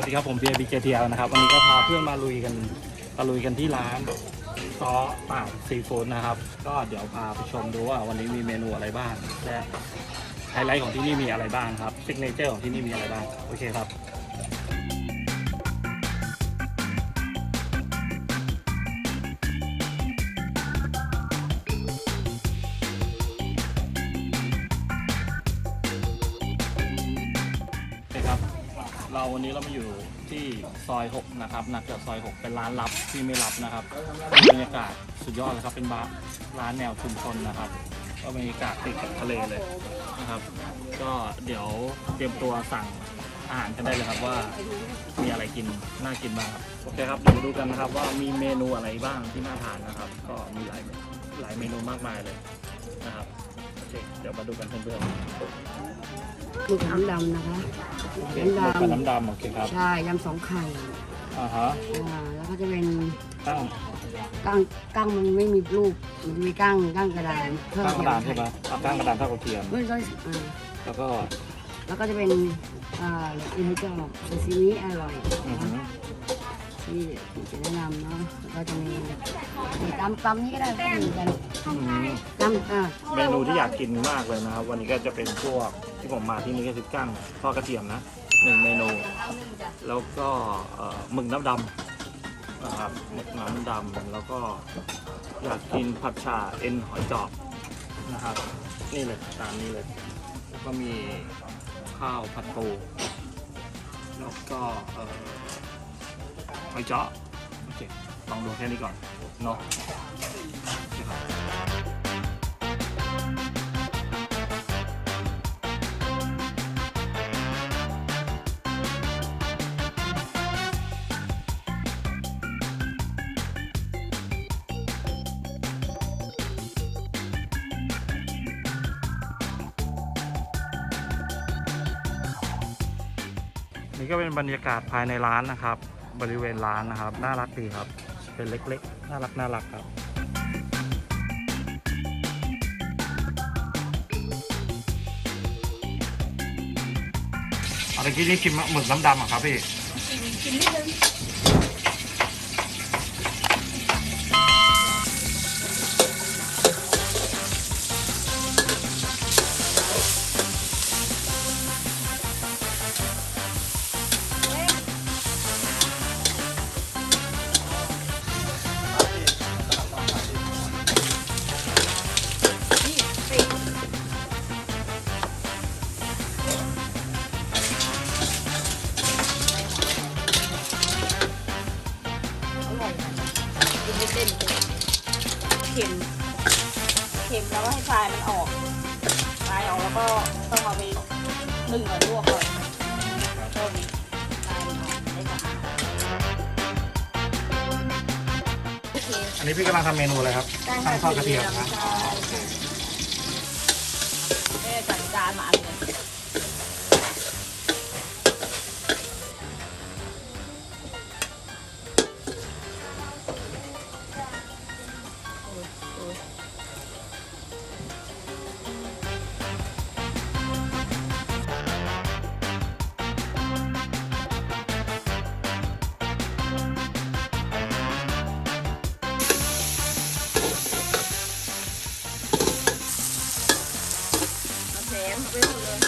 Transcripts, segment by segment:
ดีครับผมเบียร์บีเจทีเอลนะครับวันนี้ก็พาเพื่อนมาลุยกันที่ร้านซ้อป่าซีฟู้ดนะครับก็เดี๋ยวพาไปชมดูว่าวันนี้มีเมนูอะไรบ้างและไฮไลท์ของที่นี่มีอะไรบ้างครับซิกเนเจอร์ของที่นี่มีอะไรบ้างโอเคครับวันนี้เรามาอยู่ที่ซอย6นะครับนักจากซอย6เป็นร้านลับที่ไม่ลับนะครับบรรยากาศสุดยอดเลยครับเป็นร้านแนวชุมชนนะครับก็บรรยากาศติดกับทะเลเลยนะครับก็เดี๋ยวเตรียมตัวสั่งอาหารกันได้เลยครับว่ามีอะไรกินน่ากินบ้างครับโอเคครับเดี๋ยวมาดูกันนะครับว่ามีเมนูอะไรบ้างที่น่าทานนะครับก็มีหลายเมนูมากมายเลยนะครับโอเคเดี๋ยวมาดูกันเพื่อนๆหมึกน้ำดำนะคะน้ำดำโอเคครับใช่ยำ2 ไข่ฮะแล้วก็จะเป็นกั้งมันไม่มีรูปมันมีกั้งกระดานกั้งกระดานใช่ไหมกั้งกระดานเท่ากระเทียมไม่ใช่แล้วก็จะเป็นอินทรีย์ซาซิมิอร่อยที่จะแนะนำเนาะแล้วก็จะมีตำนี้ก็ได้เหมือนกันเมนูที่อยากกินมากเลยนะครับวันนี้ก็จะเป็นพวกที่ผมมาที่นี่ก็คือกั้งทอดกระเทียมนะ1 เมนูแล้วก็หมึกน้ำดำนะครับหมึกน้ำดำแล้วก็อยากกินผัดฉ่าเอ็นหอยจอบนะครับนี่เลยตามนี้เลยแล้วก็มีข้าวผัดปูแล้วก็หอยเจาะโอเคลองดูแค่นี้ก่อนเนาะนี่ก็เป็นบรรยากาศภายในร้านนะครับบริเวณร้านนะครับน่ารักดีครับเป็นเล็กๆน่ารักครับอะไรกี้นี่กินหมึกน้ำดำอ่ะครับพี่กินนิดนึงเค็มแล้วก็ให้ทรายมันออกแล้วก็ต้องเอาไปนึ่งหรือลวกก่อนต้มทรายมันออกได้สะอาดอันนี้พี่กำลังทำเมนูอะไรครับตั้งทอดกระเทียมนะจัดจานมาอันนึงไปหมดเลย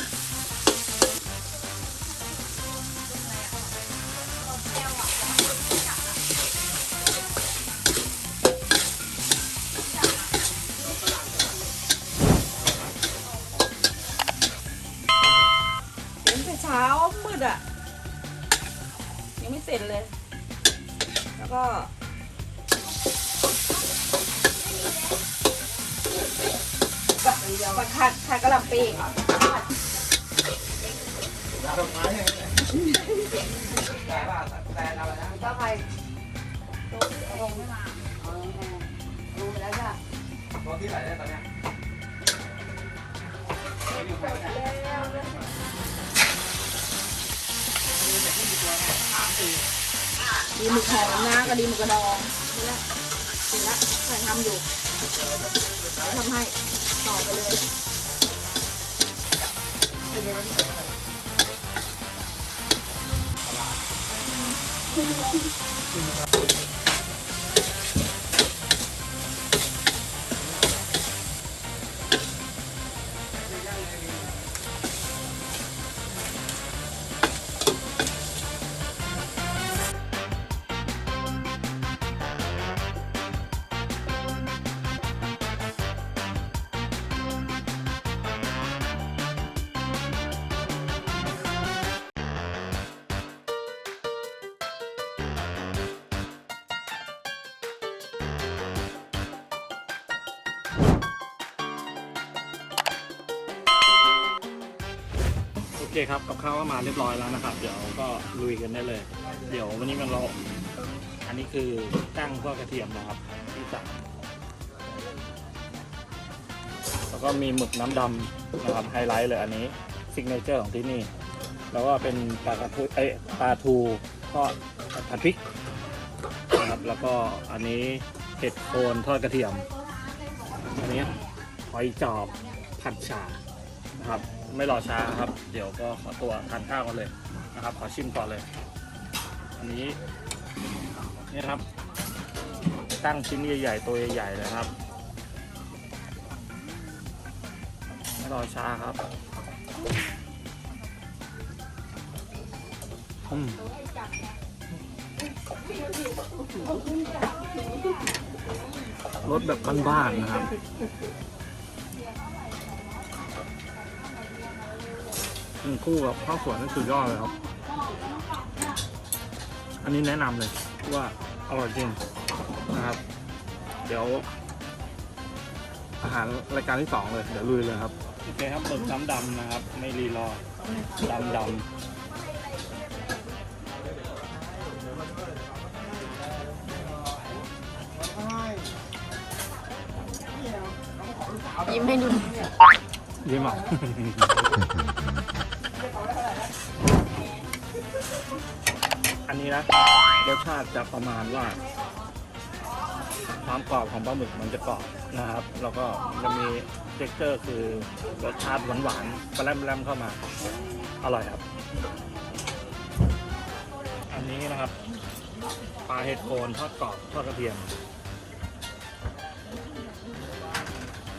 เช้ามืดอ่ะยังไม่เสร็จเลยแล้วก็ผัดกะหล่ำปีก็ใครลงไปแล้วจ้ะตัวที่ไหนได้ตอนนี้ดีหมึกหอมนะก็ดีหมึกกระดองนี่แหละเสร็จแล้วใส่ทำอยู่ทำให้ต่อไปเลย โอเคครับกับข้าวก็มาเรียบร้อยแล้วนะครับ เดี๋ยวก็ลุยกันได้เลย เดี๋ยววันนี้มันเราอันนี้คือกั้งทอดกระเทียมนะครับที่สั่งแล้วก็มีหมึกน้ำดำนะครับไฮไลท์เลยอันนี้ซิกเนเจอร์ของที่นี่แล้วก็เป็นปลาทูทอดผัดพริกนะครับแล้วก็อันนี้เห็ดโคนทอดกระเทียมอันนี้หอยจอบผัดฉ่านะครับไม่รอช้าครับเดี๋ยวก็ขอตัวทานข้าวกันเลยนะครับขอชิมก่อนเลย อันนี้นี่ครับตั้งชิ้นใหญ่ๆตัวใหญ่ๆเลยครับไม่รอช้าครับรสแบบบ้านๆนะครับคู่กับข้าวสวยนั่นสุดยอดเลยครับอันนี้แนะนำเลยว่าอร่อยจริงนะครับเดี๋ยวอาหารรายการที่2เลยเดี๋ยวลุยเลยครับโอเคครับหมึกน้ำดำนะครับไม่รีรอดำยิ้มให้ดู ยิ้มอ่ะ อันนี้นะรสชาติจะประมาณว่าความกรอบของปลาหมึกมันจะกรอบนะครับแล้วก็จะมีเท็กเจอร์คือรสชาติหวานๆปลาแรมๆเข้ามาอร่อยครับอันนี้นะครับปลาเห็ดโคนทอดกรอบทอดกระเทียม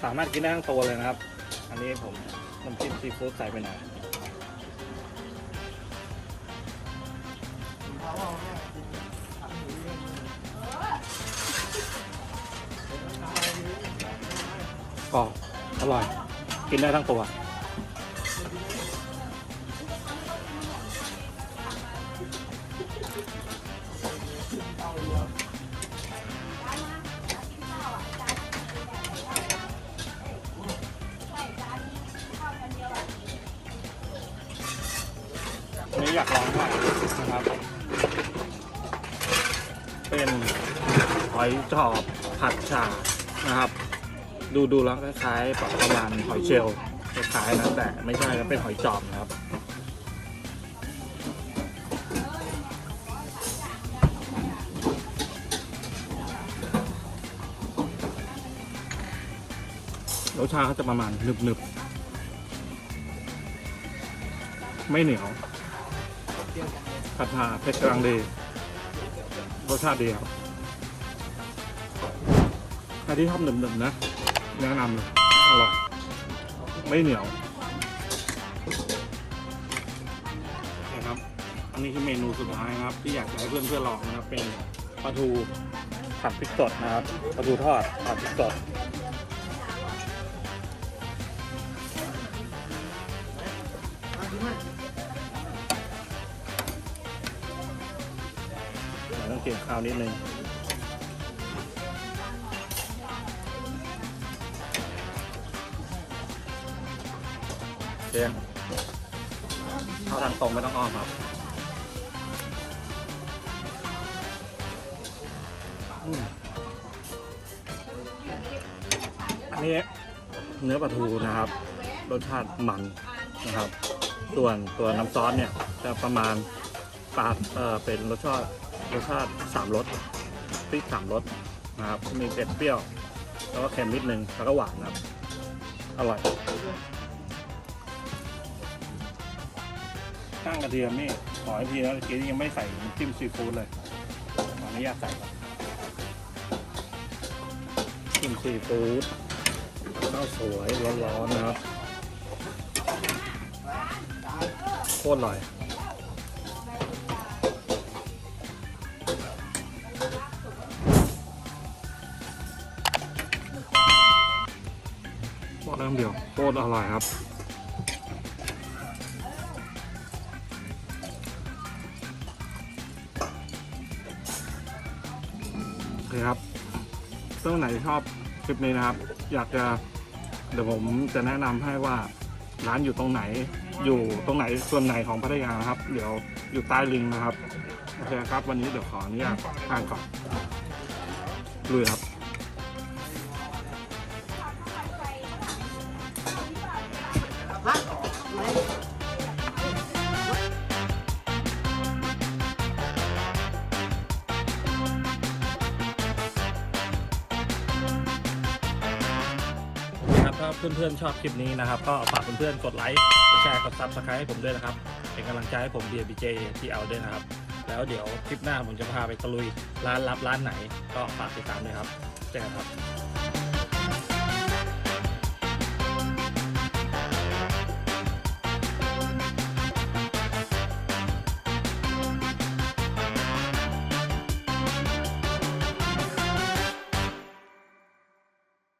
สามารถกินได้ทั้งตัวเลยนะครับอันนี้ผมน้ำจิ้มซีฟู้ดใส่ไปหน่อยก็อร่อยกินได้ทั้งตัวนี้อยากลองมากนะครับเป็นหอยจอบผัดฉ่านะครับดูแล้วคล้ายๆประมาณหอยเชลล์คล้ายๆนะแต่ไม่ใช่เป็นหอยจอบนะครับรสชาติเขาจะประมาณหนึบๆไม่เหนียวผัดฉ่าเผ็ดกลางดีรสชาติดีครับใครที่ชอบหนึบๆนะแนะนำเลยอร่อยไม่เหนียวนะครับอันนี้คือเมนูสุดท้ายนะครับที่อยากให้เพื่อนๆลองนะครับเป็นปลาทูผัดพริกสดนะครับปลาทูทอดผัดพริกสดต้องกินข้าวนิดนึงเรียนเข้าทางตรงไม่ต้องอ้อมครับอันนี้เนื้อปลาทูนะครับรสชาติมันนะครับส่วนตัวน้ำซอสเนี่ยจะประมาณเป็นรสชาติ3 รสพริก3 รสนะครับมีเผ็ดเปรี้ยวแล้วก็เค็มนิดนึงแล้วก็หวานนะครับอร่อยกั้งกระเทียมนี่ ขอให้ทีนะเมื่อกี้ยังไม่ใส่น้ำจิ้มซีฟู้ดเลยขออนุญาตใส่ก่อนจิ้มซีฟู้ดข้าวสวยร้อนๆนะครับโคตรอร่อยบอกเริ่มเดียวโคตรอร่อยครับโอเคครับถ้าไหนชอบคลิปนี้นะครับอยากจะเดี๋ยวผมจะแนะนำให้ว่าร้านอยู่ตรงไหนอยู่ตรงไหนส่วนไหนของพัทยานะครับเดี๋ยวอยู่ใต้ลิงก์นะครับโอเคครับวันนี้เดี๋ยวขออนุญาตทานก่อนลุยครับถ้าเพื่อนๆชอบคลิปนี้นะครับก็ฝากเพื่อนๆกดไลค์กดแชร์กด Subscribe ให้ผมด้วยนะครับเป็นกำลังใจให้ผมBJที่เอาด้วยนะครับแล้วเดี๋ยวคลิปหน้าผมจะพาไปตะลุยร้านลับร้านไหนก็ฝากติดตามด้วยครับเจอกันครับ